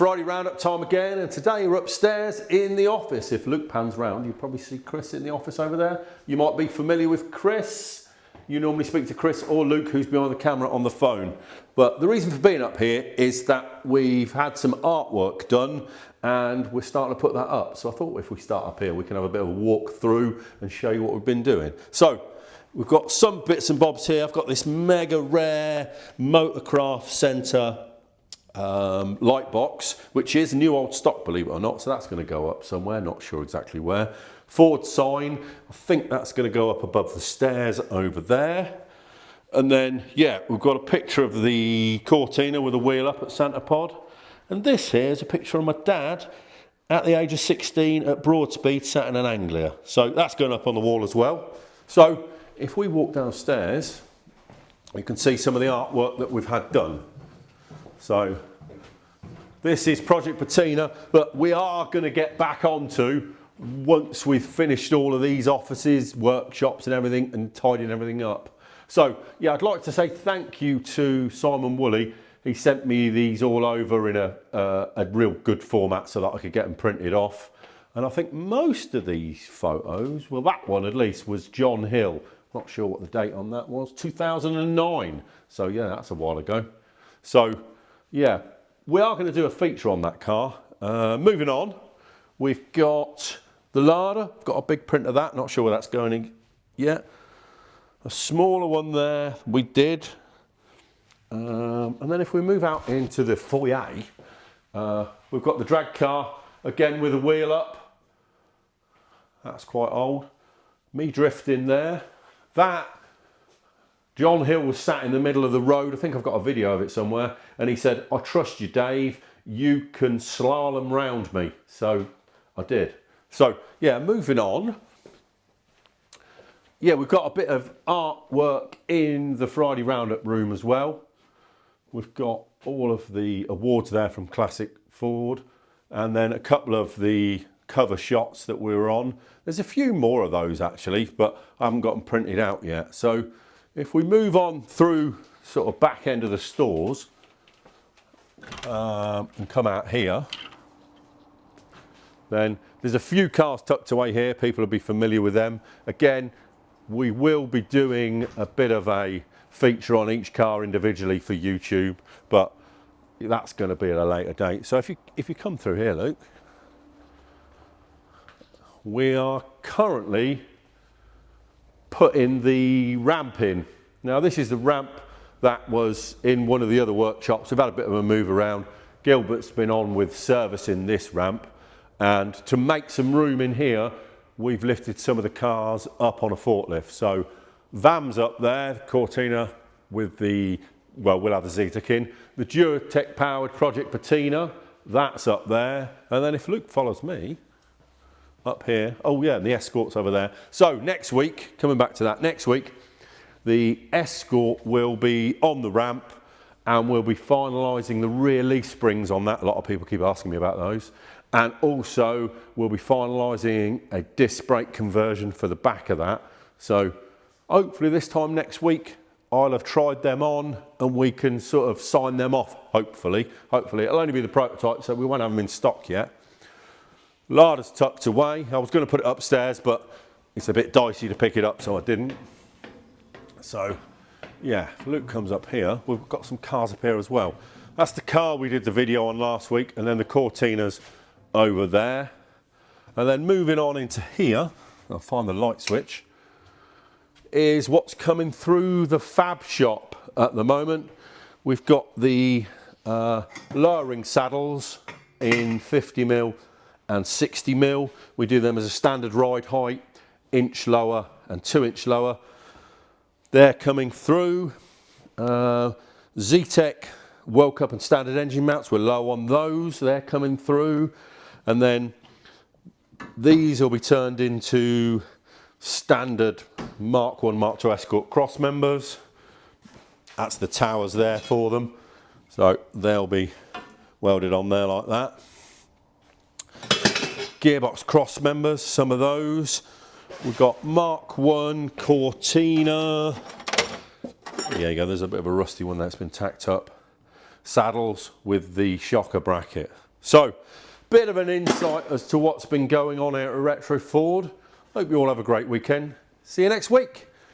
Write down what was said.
Friday roundup time again, and today we're upstairs in the office. If Luke pans round, you'll probably see Chris in the office over there. You might be familiar with Chris. You normally speak to Chris or Luke, who's behind the camera on the phone. But the reason for being up here is that we've had some artwork done and we're starting to put that up. So I thought if we start up here, we can have a bit of a walk through and show you what we've been doing. So we've got some bits and bobs here. I've got this mega rare Motorcraft Centre light box, which is new old stock, believe it or not. So that's going to go up somewhere, not sure exactly where. Ford sign, I think that's going to go up above the stairs over there. And then, yeah, we've got a picture of the Cortina with a wheel up at Santa Pod. And this here is a picture of my dad at the age of 16 at Broadspeed, sat in an Anglia. So that's going up on the wall as well. So if we walk downstairs, you can see some of the artwork that we've had done. So this is Project Patina, but we are going to get back onto once we've finished all of these offices, workshops and everything and tidying everything up. So yeah, I'd like to say thank you to Simon Woolley. He sent me these all over in a real good format so that I could get them printed off. And I think most of these photos, well that one at least, was John Hill. Not sure what the date on that was, 2009. So yeah, that's a while ago. So yeah, we are going to do a feature on that car. Moving on, we've got the Lada. I've got a big print of that, not sure where that's going in yet. A smaller one there, we did. And then if we move out into the foyer, we've got the drag car, again with a wheel up. That's quite old. Me drifting there. That, John Hill was sat in the middle of the road. I think I've got a video of it somewhere. And he said, I trust you, Dave. You can slalom round me. So I did. So yeah, moving on. Yeah, we've got a bit of artwork in the Friday Roundup room as well. We've got all of the awards there from Classic Ford. And then a couple of the cover shots that we were on. There's a few more of those actually, but I haven't got them printed out yet. So if we move on through sort of back end of the stores and come out here, then there's a few cars tucked away here. People will be familiar with them. Again, we will be doing a bit of a feature on each car individually for YouTube, but that's going to be at a later date. So if you come through here, Luke, we are currently putting the ramp in. Now this is the ramp that was in one of the other workshops. We've had a bit of a move around. Gilbert's been on with servicing this ramp, and to make some room in here, we've lifted some of the cars up on a forklift. So VAM's up there, Cortina with the, well, we'll have the Zetec in. The Duratec powered Project Patina, that's up there. And then if Luke follows me, up here, oh yeah, and the Escort's over there. So next week, coming back to that, next week, the Escort will be on the ramp and we'll be finalising the rear leaf springs on that. A lot of people keep asking me about those. And also we'll be finalising a disc brake conversion for the back of that. So hopefully this time next week, I'll have tried them on and we can sort of sign them off, hopefully. Hopefully, it'll only be the prototype, so we won't have them in stock yet. Lada's tucked away. I was going to put it upstairs, but it's a bit dicey to pick it up, so I didn't. So, yeah, if Luke comes up here, we've got some cars up here as well. That's the car we did the video on last week, and then the Cortina's over there. And then moving on into here, I'll find the light switch, is what's coming through the fab shop at the moment. We've got the lowering saddles in 50mm and 60mm. We do them as a standard ride height, inch lower and 2-inch lower. They're coming through. Zetec World Cup and standard engine mounts, we're low on those. They're coming through. And then these will be turned into standard Mk1 Mk2 Escort cross members. That's the towers there for them. So they'll be welded on there like that. Gearbox cross members, some of those. We've got Mk1 Cortina. There you go, there's a bit of a rusty one that's been tacked up. Saddles with the shocker bracket. So, bit of an insight as to what's been going on here at Retro Ford. Hope you all have a great weekend. See you next week.